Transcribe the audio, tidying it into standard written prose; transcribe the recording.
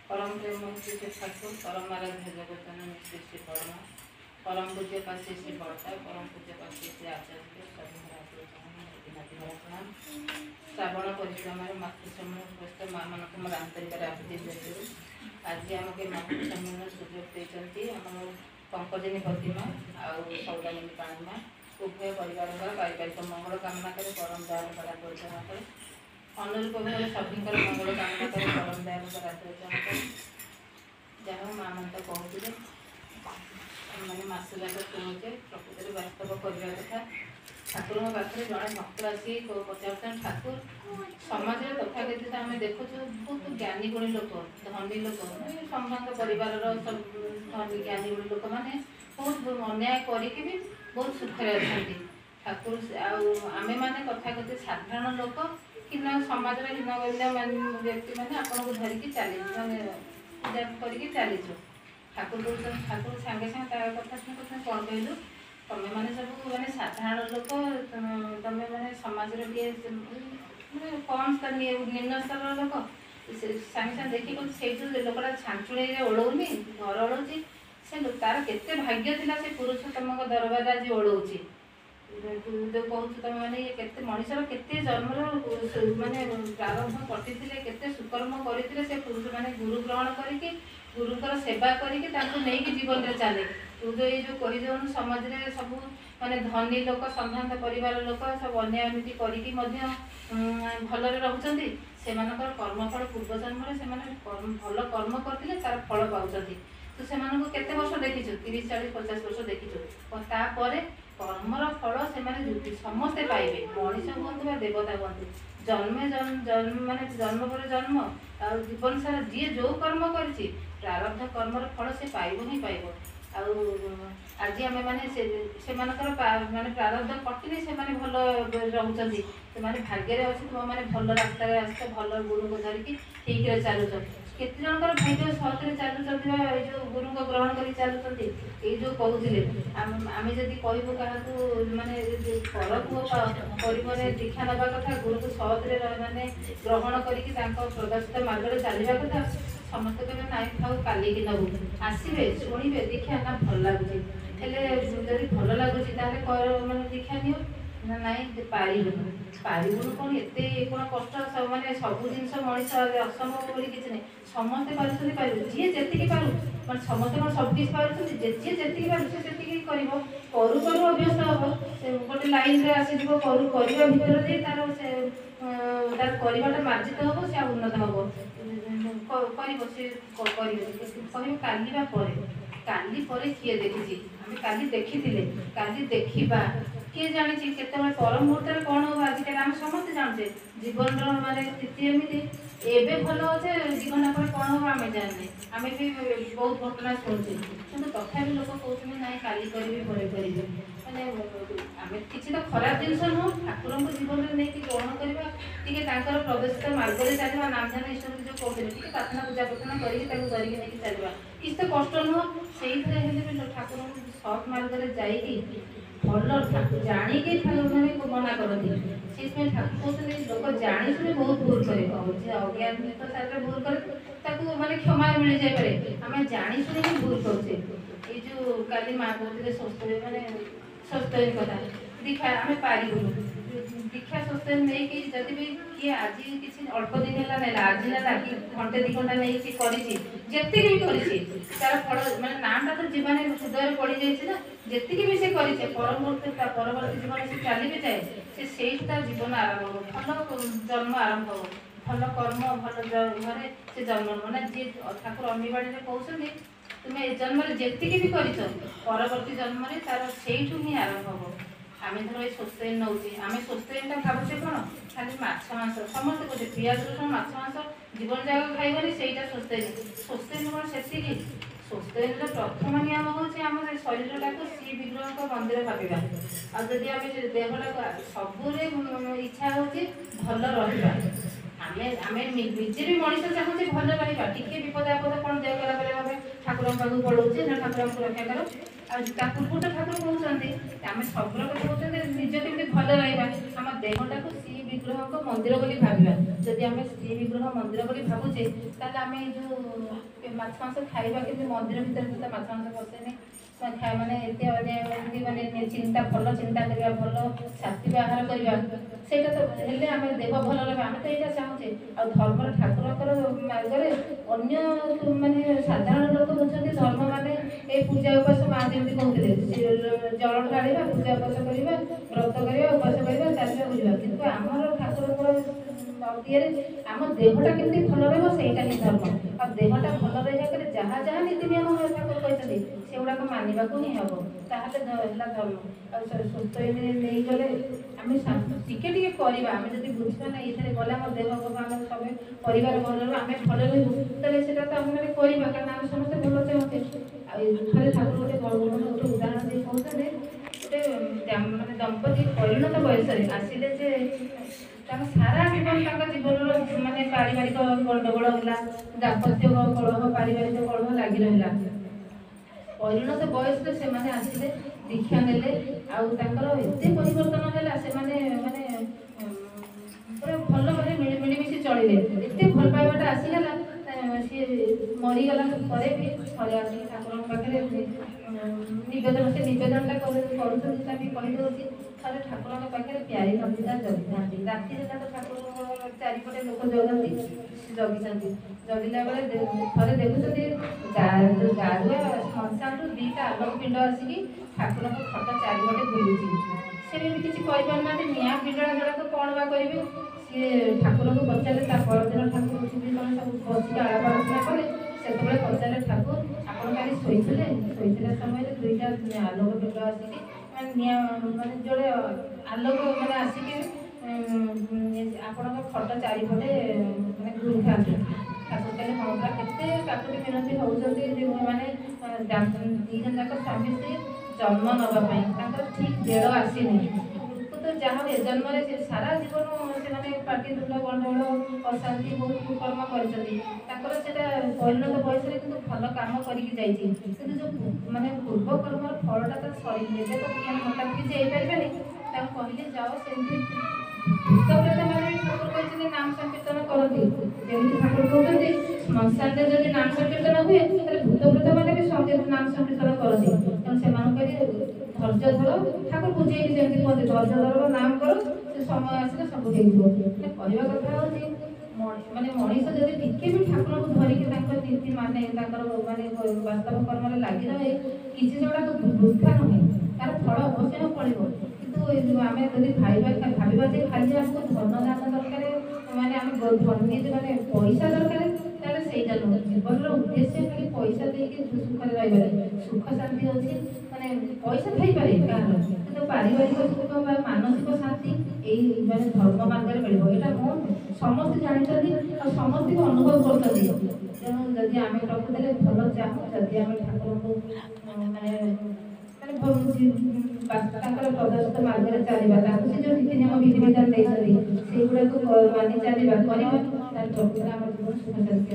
परम प्रेम श्री ठाकुर परम आराध्य जगतन श्री श्री परमा परम पूज्य पासी श्री बड़ता परम पूज्य पासी श्री आचार्य प्रणाम श्रावण परिक्रमा मातृसम्मेलन उपस्थित माँ मान मोर आंतरिक आहुति देती आज आम के मातृसम्मेलन सुजोग देते आम पंकजिनी प्रतिमा आउ सौदामिनी पाणीमा उभय परिवार पारिवारिक मंगल कामना कर परम दयाल परिचालना कर अनुरूप भाव सभी मंगल कामना कर परम दयाल परिचालना कर जहाँ माँ मन तो कहते मैंने मस जाक शुणुचे प्रकृति वास्तव करवा कथा ठाकुर पाखे जड़े भक्त आसी पचार ठाकुर समाज तथाकथित आम देखु बहुत ज्ञानी गुणी लोक धनी लोक संबंध परिवार सब धनी ज्ञानी गुणी लोक मैंने बहुत अन्याय करके भी बहुत सुखरे अच्छा ठाकुर आमे मैंने तथाकथित साधारण लोक कि समाज हीन व्यक्ति मैंने आपन को धरिकी चली मैंने पूजा करके चलीचु ठाकुर ठाकुर सागे सागे कथा कथा कौन कहलु तमें मैंने सब मैंने साधारण लोक तमें मैंने समाज कम स्तर निम्न स्तर लोक सागे सागे देखिए से लोकटा छांचुड़ी ओढ़ौनी घर ओढ़ौची से तार केते भाग्य थिला से पुरुषोत्तम दरबार आज ओढ़ौची जो कहूँ तुम मैंने केते मनीषर केते जन्म माने प्रारंभ कटी केते सुकर्म करते से पुरुष मैंने गुरु ग्रहण करके गुरुकर सेवा करके जीवन में चले तू जो ये जो कही जाऊन समाज में सब माने धनी लोक संभ्रांत परिवार लोक सब अन्याय नीति करके भलरे रहउचंती से कर्मफल पूर्व जन्म से भल कर्म करते तार फल पाउचंती तो से केते वर्ष देखीचु 30 40 50 वर्ष देखीचु तापर कर्मर फल से समस्ते पाइबे मनीष हूँ देवता हूँ जन्मे जन्म माने जन्म पर जन्म आ जीवन सारा जी जो कर्म करी प्रारब्ध कर्मर फल से पाइब ही पाइब आज आम मैंने माने प्रारब्ध कटिले से भल रोचे से भाग्य अच्छे तुम मैंने भल रास्ता आस भल गुरु को धरिकी ठीक चलुच केते जनकर भाग्य सहजरे चलुचंती जो गुरु को ग्रहण कर चलुचंती ये जो कहते आम जदि कहबू क्या माने पर पुओ दीक्षा नवा कथा गुरु को सहजरे माने ग्रहण करके प्रदर्शित मार्ग चलवा कथा समस्त कहे नाई खाऊ काली की नबू आसवे शुणे दीक्षा ना भल लगुच जदि भल लगुच माने दीक्षा नियो ना नाई पारिबुन कौन एत कौन कष्ट सब मैंने सब जिन मनीष असंभव बोली किसी नहीं समस्ते पार्टी पार जी जी पार मैं समस्त कौन सब किसी पार जी जी पार से करू करू अभ्यस्त हम गोटे लाइन आसीज करू करवा भितर तार से तार करवाटा मार्जित हम से उन्नत हम कह काली किए देखी आम काली देखी काली देखा किए जानी केत पर मुहूर्त कौन हम आजिकल आम समस्त जानते जीवन माने स्थिति एमती एवं भल अच्छे जीवन पर कौन हम आम जाने आम भी बहुत घटना शुणुचे कि तथा लोग कहते ना काली करी पर करेंगे मैंने आम किसी तो खराब जिन नुह ठाकुर को जीवन में नहीं ग्रहण करवा टी प्रदर्शित मार्ग में चलवा नाम ध्यान इष्ट जो कहते प्रार्थना पूजा प्रार्थना करके धरिकी नहीं चलवा किसी तो कष्ट नुह से ठाकुर सत् मार्ग में जाइए भल जाणिकी ठाकुर मना करती से ठाकुर कहते लोक जाणी शुणी बहुत भूल करे अज्ञात सारे भूल करे माने क्षमा मिल जाए आम जाणी शुणी ही भूल करे ये जो काली माँ कहते स्वस्थ माने स्वस्थ कथा दीक्षा आम पारिबुन दीक्षा स्वस्थ नहीं कि जदि भी किए आज किसी अल्प दिन है आज ना कि घंटे 2 घंटा नहीं जी भी तार फल मैंने नामटा तो जीवन हृदय पड़ जाए जी भी से करे परवर्ती जीवन से चली जाए से जीवन आरंभ भल जन्म आरंभ हो भल कर्म भल घरे से जन्म मैंने जी ठाकुर अमीबाड़ी कहते तुम्हें ए जन्म जी भी कर परवर्ती जन्म तार से ही आरंभ हो आम धर ये सोस्तेन नौ आम सोस्तेनटा भावुचे कौन खाली माछ मांस समस्त कहे पियाज रसुण माछ मांस जीवन जाक खाइबनी से सोस्तेन कौन से सोस्तेन प्रथम नियम हूँ आम शरीर को श्री विग्रह मंदिर भाविबा आदि आम देहटा सबुरे इच्छा हूँ भल रहा आम निजे भी मनीष चाहूँ भल रहा टी विपद आपद कौन देह खराब भाव ठाकुर पाक पड़ोचे ना ठाकुर को रक्षा कर पूर्व तो ठाकुर कहते आम सब कथा कहते निज केमी भल रहा आम देहटा को सी ବିଗ୍ରହଙ୍କ ମନ୍ଦିର ବୋଲି ଭାବିବା। ଯଦି ଆମେ ଶ୍ରୀ ବିଗ୍ରହ ମନ୍ଦିର ବୋଲି ଭାବୁଛେ ତାହେଲେ ଆମେ ଏଇ ଯେଉଁ ମାଛ ମାଂସ ଖାଇବା, କିନ୍ତୁ ମନ୍ଦିର ଭିତରେ ତ ମାଛ ମାଂସ ପଶେନି ମାନେ ଏତେ ଏମିତି ମାନେ ଚିନ୍ତା ଭଲ ଚିନ୍ତା କରିବା, ଭଲ ସାତ୍ଵିକ ଆହାର କରିବା, ସେଇଟା ତ ହେଲେ ଆମେ ଦେହ ଭଲ ରହିବ। ଆମେ ତ ଏଇଟା ଚାହୁଁଛେ। ଆଉ ଧର୍ମର ଠାକୁରଙ୍କର ମାର୍ଗରେ ଅନ୍ୟ ମାନେ ସାଧାରଣ ଲୋକ ବୁଝନ୍ତି ଧର୍ମ ମାନେ ଏଇ ପୂଜା ଉପାସ ମା ଯେମିତି କହୁଥିଲେ ଜଳ ଢାଳିବା, ପୂଜା ଉପାସ କରିବା, ବ୍ରତ କରିବା, ଉପାସ କରିବା, ଚାଲିବା ବୁଲିବା। କିନ୍ତୁ ଆମର ଠାକୁରଙ୍କର ଇଏରେ ଆମ ଦେହଟା କେମିତି ଭଲ ରହିବ ସେଇଟା ହିଁ ଧର୍ମ। ଆଉ ଦେହଟା ଭଲ ରହିବା ପରେ ଯାହା ଯାହା ନୀତି ନିୟମ ଠାକୁର କହିଛନ୍ତି ସେଗୁଡ଼ାକ ମାନିବାକୁ ହିଁ ହବ, ତାହେଲେ ହେଲା ଧର୍ମ। ଆଉ ସୁସ୍ଥ ନେଇଗଲେ ଆମେ ଟିକେ ଟିକେ କରିବା। ଆମେ ଯଦି ବୁଝିବା ନା ଏଇଥିରେ ଗଲେ ଆମ ଦେହ ହବ, ଆମ ସବୁ ପରିବାର ଭଲ ରହିବ, ଆମେ ଭଲ ରହିବୁ, ତାହେଲେ ସେଟା ତ ଆମେ ମାନେ କରିବା, କାରଣ ଆମେ ସମସ୍ତେ ଭଲ ଚାହୁଁଛେ। ଆଉ ଥରେ ଠାକୁର ଗୋଟେ ଉଦାହରଣ ଦେଇ କହୁଥିଲେ, ଗୋଟେ ମାନେ ଦମ୍ପତି ପରିଣତ ବୟସରେ ଆସିଲେ ଯେ ତାଙ୍କ ସାରା ଜୀବନ ତାଙ୍କ ଜୀବନର ମାନେ ପାରିବାରିକ ଗଣ୍ଡଗୋଳ ହେଲା, ଦାମ୍ପତ୍ୟ କଳହ, ପାରିବାରିକ କଳହ ଲାଗି ରହିଲା। ପରିଣତ ବୟସରେ ସେମାନେ ଆସିଲେ, ଦୀକ୍ଷା ନେଲେ, ଆଉ ତାଙ୍କର ଏତେ ପରିବର୍ତ୍ତନ ହେଲା, ସେମାନେ ମାନେ ପୁରା ଭଲ ଭାବରେ ମିଳିମିଶି ଚଳିଲେ। ଏତେ ଭଲ ପାଇବାଟା ଆସିଗଲା, ସିଏ ମରିଗଲା ପରେ ବି ଥରେ ଆସିକି ଠାକୁରଙ୍କ ପାଖରେ ନିବେଦନଟା କରୁଛନ୍ତି। ତା ବି କହିଦେଉଛି, ଥରେ ଠାକୁରଙ୍କ ପାଖରେ ପ୍ୟାରି ନନ୍ଦିତା ଜଗିଥାନ୍ତି। ରାତିରେ ତାଙ୍କ ଠାକୁରଙ୍କ ଚାରିପଟେ ଲୋକ ଜଗନ୍ତି, ଜଗିଛନ୍ତି। ଜଗିଲା ବେଳେ ଥରେ ଦେଖୁଛନ୍ତି ଗାରୁଆ ଶ୍ମଶାନରୁ ଦିଟା ଆଲୋକ ପିଣ୍ଡ ଆସିକି ଠାକୁରଙ୍କ ଖଟ ଚାରିପଟେ ବୁଲୁଛି। ସେ ବି କିଛି କହିପାରୁନାହାନ୍ତି, ନିଆଁ ପିଣ୍ଡ ଗୁଡ଼ାକ କ'ଣ ବା କରିବେ। ସିଏ ଠାକୁରଙ୍କୁ ପଚାରିଲେ, ତା ପରଦିନ ଠାକୁର ଉଠିକି କ'ଣ ସବୁ ବସିକି ଆଳାପ ଆଲୋଚନା କଲେ। ସେତେବେଳେ ପଚାରିଲେ, ଠାକୁର ଆପଣ କାଲି ଶୋଇଥିଲେ, ଶୋଇଥିଲା ସମୟରେ ଦୁଇଟା ଆଲୋକ ପିଣ୍ଡ ଆସିକି ମାନେ ନିଆଁ ମାନେ ଯୋଡ଼େ ଆଲୋକ ମାନେ ଆସିକି ଆପଣଙ୍କ ଖଟ ଚାରିପଟେ ମାନେ ଘୁରୁଥାନ୍ତି। ଠାକୁର କହିଲେ, ହଁ ପରା, କେତେ କାକୁତି ମିନତି ହେଉଛନ୍ତି ମାନେ ଦୁଇ ଜଣ ଯାକ ସ୍ୱାମୀ ସ୍ତ୍ରୀ ଜନ୍ମ ନେବା ପାଇଁ, ତାଙ୍କର ଠିକ୍ ବେଳ ଆସିନି। ଲୋକ ତ ଯାହା ହଉ ଏ ଜନ୍ମରେ ସାରା ଜୀବନ ସେମାନେ ପାଟିତୁଣ୍ଡ, ଗଣ୍ଡଗୋଳ, ଅଶାନ୍ତି, ବହୁତ କୁକର୍ମ କରିଛନ୍ତି। ତାଙ୍କର ସେଟା ପରିଣତ ବୟସରେ କିନ୍ତୁ ଭଲ କାମ କରିକି ଯାଇଛି, କିନ୍ତୁ ଯେଉଁ ମାନେ ପୂର୍ବ କର୍ମର ଫଳଟା ତ ସରିନି, ଏବେ ତ ମାନେ ହଠାତ୍ କିଛି ହେଇପାରିବେନି। ତାଙ୍କୁ କହିଲେ, ଯାଅ ସେମିତି ଭୂତପ୍ରେତ ମାନେ ବି ଠାକୁର କହିଛନ୍ତି ନାମ ସଂକୀର୍ତ୍ତନ କରନ୍ତି। ଯେମିତି ଠାକୁର କହୁଛନ୍ତି ଶ୍ମଶାନରେ ଯଦି ନାମ ସଂକୀର୍ତ୍ତନ ହୁଏ, ତାହେଲେ ଭୂତପ୍ରେତ ମାନେ ବି ନାମ ସଂକୀର୍ତ୍ତନ କରନ୍ତି। ତେଣୁ ସେମାନଙ୍କୁ କହିଲେ, ଧୈର୍ଯ୍ୟ ଧର, ଠାକୁର ବୁଝେଇକି ଯେମିତି କୁହନ୍ତି, ଧୈର୍ଯ୍ୟ ଧର, ନାମ କର, ସେ ସମୟ ଆସିଲେ ସବୁ ହେଇଯିବ। କହିବା କଥା ହେଉଛି ମାନେ ମଣିଷ ଯଦି ଟିକେ ବି ଠାକୁରଙ୍କୁ ଧରିକି ତାଙ୍କ ନୀତି ମାନେ ତାଙ୍କର ମାନେ ବାସ୍ତବ କର୍ମରେ ଲାଗି ରହେ, କିଛି ସେଗୁଡ଼ାକ ବୃଥା ନୁହେଁ, ତାର ଫଳ ଅବଶ୍ୟ ଫଳିବ। କିନ୍ତୁ ଆମେ ଯଦି ଭାବିବା ଯେ ଖାଲି ଆମକୁ ଧନ ଧାନ ଦରକାର, ମାନେ ଆମେ ମାନେ ପଇସା ଦରକାର, ତାହେଲେ ସେଇଟା ନୁହେଁ। ଜୀବନର ଉଦ୍ଦେଶ୍ୟ ଖାଲି ପଇସା ଦେଇକି ସୁଖରେ ରହିବାରେ। ସୁଖ ଶାନ୍ତି ଅଛି, ମାନେ ପଇସା ଥାଇପାରେ କାହାର, କିନ୍ତୁ ପାରିବାରିକ ସୁଖ ବା ମାନସିକ ଶାନ୍ତି ଏଇ ମାନେ ଧର୍ମ ମାର୍ଗରେ ମିଳିବ। ଏଇଟା ମୁଁ ସମସ୍ତେ ଜାଣିଛନ୍ତି ଆଉ ସମସ୍ତଙ୍କୁ ଅନୁଭବ କରୁଛନ୍ତି। ତେଣୁ ଯଦି ଆମେ ପ୍ରକୃତରେ ଭଲ ଚାହୁଁ, ଯଦି ଆମେ ଠାକୁରଙ୍କୁ ମାନେ ତାଙ୍କର ପ୍ରଦର୍ଶିତ ମାର୍ଗରେ ଚାଲିବା, ତାଙ୍କୁ ସେ ଯେଉଁ ନୀତି ନିୟମ ବିଧିବିଧାନ ଦେଇଛନ୍ତି ସେଇଗୁଡ଼ାକୁ ମାନି ଚାଲିବା, କରିବା, ତାହେଲେ ପ୍ରକୃତରେ ଆମର ଜୀବନ ସୁଖ ଶାନ୍ତି